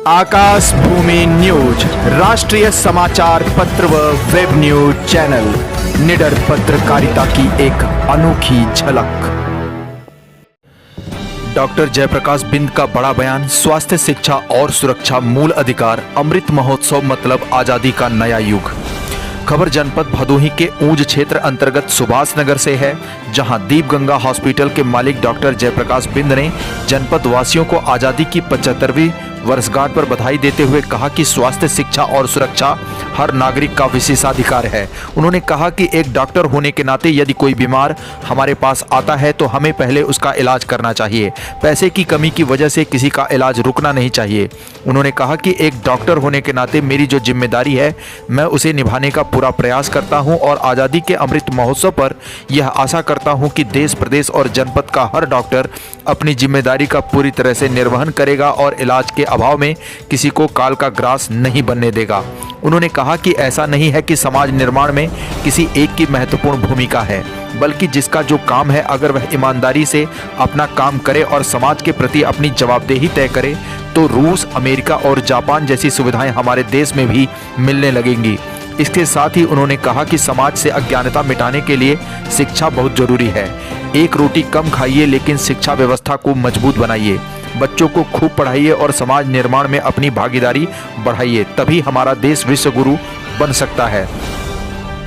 आकाश भूमि news राष्ट्रीय समाचार पत्र व वेब न्यूज चैनल निडर पत्रकारिता की एक अनोखी झलक। डॉक्टर जयप्रकाश बिंद का बड़ा बयान, स्वास्थ्य, शिक्षा और सुरक्षा मूल अधिकार, अमृत महोत्सव मतलब आजादी का नया युग। खबर जनपद भदोही के ऊंच क्षेत्र अंतर्गत सुभाष नगर से है, जहां दीपगंगा हॉस्पिटल के मालिक डॉक्टर जयप्रकाश बिंद ने जनपद वासियों को आजादी की 75वीं वर्षगांठ पर बधाई देते हुए कहा कि स्वास्थ्य, शिक्षा और सुरक्षा हर नागरिक का विशेषाधिकार है। उन्होंने कहा कि एक डॉक्टर होने के नाते यदि कोई बीमार हमारे पास आता है तो हमें पहले उसका इलाज करना चाहिए। पैसे की कमी की वजह से किसी का इलाज रुकना नहीं चाहिए। उन्होंने कहा कि एक डॉक्टर होने के नाते मेरी जो जिम्मेदारी है मैं उसे निभाने का पूरा प्रयास करता हूं और आज़ादी के अमृत महोत्सव पर यह आशा करता हूं कि देश, प्रदेश और जनपद का हर डॉक्टर अपनी जिम्मेदारी का पूरी तरह से निर्वहन करेगा और इलाज के अभाव में किसी को काल का ग्रास नहीं बनने देगा। उन्होंने कहा कि ऐसा नहीं है कि समाज निर्माण में किसी एक की महत्वपूर्ण भूमिका है, बल्कि जिसका जो काम है अगर वह ईमानदारी से अपना काम करे और समाज के प्रति अपनी जवाबदेही तय करे तो रूस, अमेरिका और जापान जैसी सुविधाएं हमारे देश में भी मिलने लगेंगी। इसके साथ ही उन्होंने कहा कि समाज से अज्ञानता मिटाने के लिए शिक्षा बहुत जरूरी है। एक रोटी कम खाइए लेकिन शिक्षा व्यवस्था को मजबूत बनाइए, बच्चों को खूब पढ़ाइए और समाज निर्माण में अपनी भागीदारी बढ़ाइए, तभी हमारा देश विश्व गुरु बन सकता है।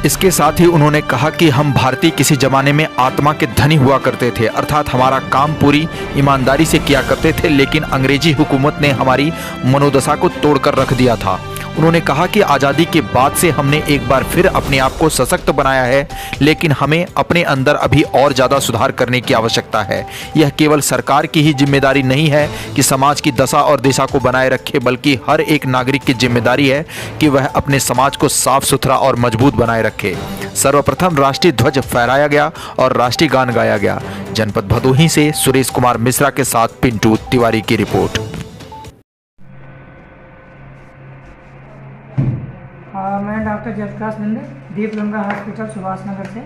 इसके साथ ही उन्होंने कहा कि हम भारतीय किसी जमाने में आत्मा के धनी हुआ करते थे, अर्थात हमारा काम पूरी ईमानदारी से किया करते थे, लेकिन अंग्रेजी हुकूमत ने हमारी मनोदशा को तोड़कर रख दिया था। उन्होंने कहा कि आज़ादी के बाद से हमने एक बार फिर अपने आप को सशक्त बनाया है, लेकिन हमें अपने अंदर अभी और ज़्यादा सुधार करने की आवश्यकता है। यह केवल सरकार की ही जिम्मेदारी नहीं है कि समाज की दशा और दिशा को बनाए रखे, बल्कि हर एक नागरिक की जिम्मेदारी है कि वह अपने समाज को साफ सुथरा और मजबूत बनाए रखे। सर्वप्रथम राष्ट्रीय ध्वज फहराया गया और राष्ट्रीय गान गाया गया। जनपद भदोही से सुरेश कुमार मिश्रा के साथ पिंटू तिवारी की रिपोर्ट। मैं डॉक्टर जयप्रकाश बिंद, दीपगंगा हॉस्पिटल सुभाष नगर से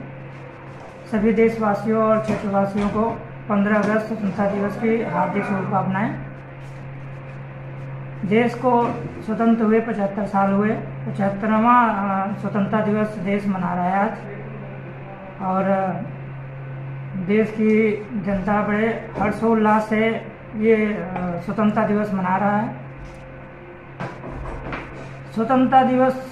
सभी देशवासियों और क्षेत्रवासियों को 15 अगस्त स्वतंत्रता दिवस की हार्दिक शुभकामनाएं। देश को स्वतंत्र हुए 75 साल हुए, 75वां स्वतंत्रता दिवस देश मना रहा है आज, और देश की जनता बड़े हर्षोल्लास से ये स्वतंत्रता दिवस मना रहा है। स्वतंत्रता दिवस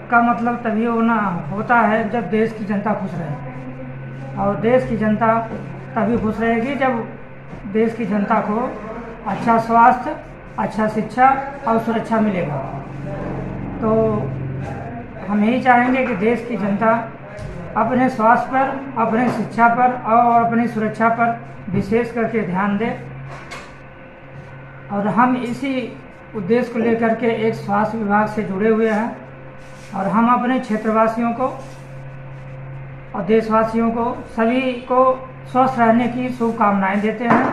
का मतलब तभी होता है जब देश की जनता खुश रहे, और देश की जनता तभी खुश रहेगी जब देश की जनता को अच्छा स्वास्थ्य, अच्छा शिक्षा और सुरक्षा मिलेगा। तो हम यही चाहेंगे कि देश की जनता अपने स्वास्थ्य पर, अपने शिक्षा पर और अपनी सुरक्षा पर विशेष करके ध्यान दे, और हम इसी उद्देश्य को लेकर के एक स्वास्थ्य विभाग से जुड़े हुए हैं, और हम अपने क्षेत्रवासियों को और देशवासियों को सभी को स्वस्थ रहने की शुभकामनाएं देते हैं,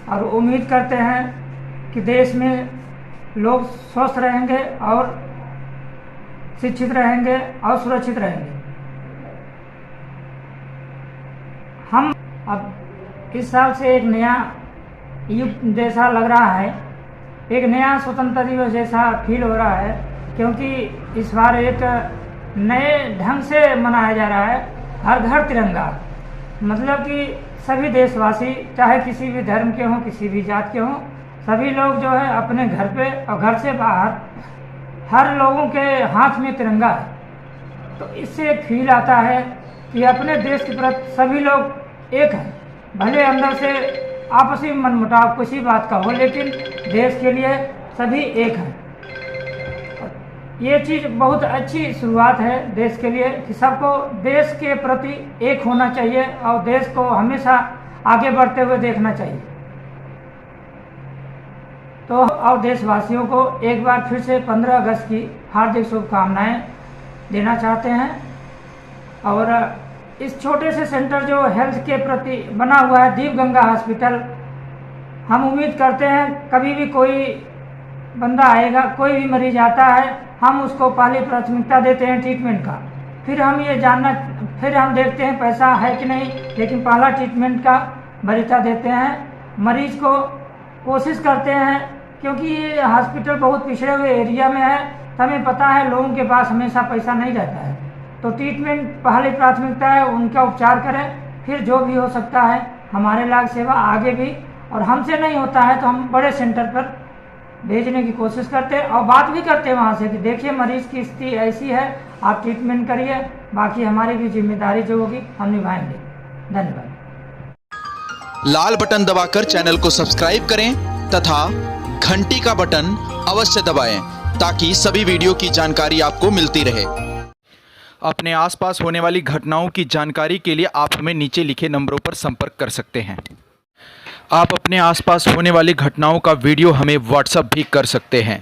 और उम्मीद करते हैं कि देश में लोग स्वस्थ रहेंगे और शिक्षित रहेंगे और सुरक्षित रहेंगे। हम अब इस साल से एक नया युग जैसा लग रहा है, एक नया स्वतंत्रता दिवस जैसा फील हो रहा है, क्योंकि इस बार एक नए ढंग से मनाया जा रहा है। हर घर तिरंगा, मतलब कि सभी देशवासी चाहे किसी भी धर्म के हों, किसी भी जात के हों, सभी लोग जो है अपने घर पे और घर से बाहर हर लोगों के हाथ में तिरंगा है। तो इससे एक फील आता है कि अपने देश के प्रति सभी लोग एक हैं, भले अंदर से आपसी मनमुटाव किसी बात का हो, लेकिन देश के लिए सभी एक हैं। ये चीज़ बहुत अच्छी शुरुआत है देश के लिए कि सबको देश के प्रति एक होना चाहिए और देश को हमेशा आगे बढ़ते हुए देखना चाहिए। तो और देशवासियों को एक बार फिर से 15 अगस्त की हार्दिक शुभकामनाएं देना चाहते हैं। और इस छोटे से सेंटर जो हेल्थ के प्रति बना हुआ है, दीपगंगा हॉस्पिटल, हम उम्मीद करते हैं कभी भी कोई बंदा आएगा, कोई भी मरीज आता है, हम उसको पहली प्राथमिकता देते हैं ट्रीटमेंट का, फिर हम देखते हैं पैसा है कि नहीं, लेकिन पहला ट्रीटमेंट का वरीयता देते हैं। मरीज को कोशिश करते हैं, क्योंकि ये हॉस्पिटल बहुत पिछड़े हुए एरिया में है, तो हमें पता है लोगों के पास हमेशा पैसा नहीं रहता है। तो ट्रीटमेंट पहले प्राथमिकता है, उनका उपचार करें, फिर जो भी हो सकता है हमारे लाख सेवा आगे भी, और हमसे नहीं होता है तो हम बड़े सेंटर पर भेजने की कोशिश करते हैं और बात भी करते हैं वहाँ से कि देखिए मरीज़ की स्थिति ऐसी है, आप ट्रीटमेंट करिए, बाकी हमारी भी जिम्मेदारी जो होगी हम निभाएंगे। धन्यवाद। लाल बटन दबाकर चैनल को सब्सक्राइब करें तथा घंटी का बटन अवश्य दबाएं ताकि सभी वीडियो की जानकारी आपको मिलती रहे। अपने आसपास होने वाली घटनाओं की जानकारी के लिए आप हमें नीचे लिखे नंबरों पर संपर्क कर सकते हैं। आप अपने आसपास होने वाली घटनाओं का वीडियो हमें व्हाट्सएप भी कर सकते हैं।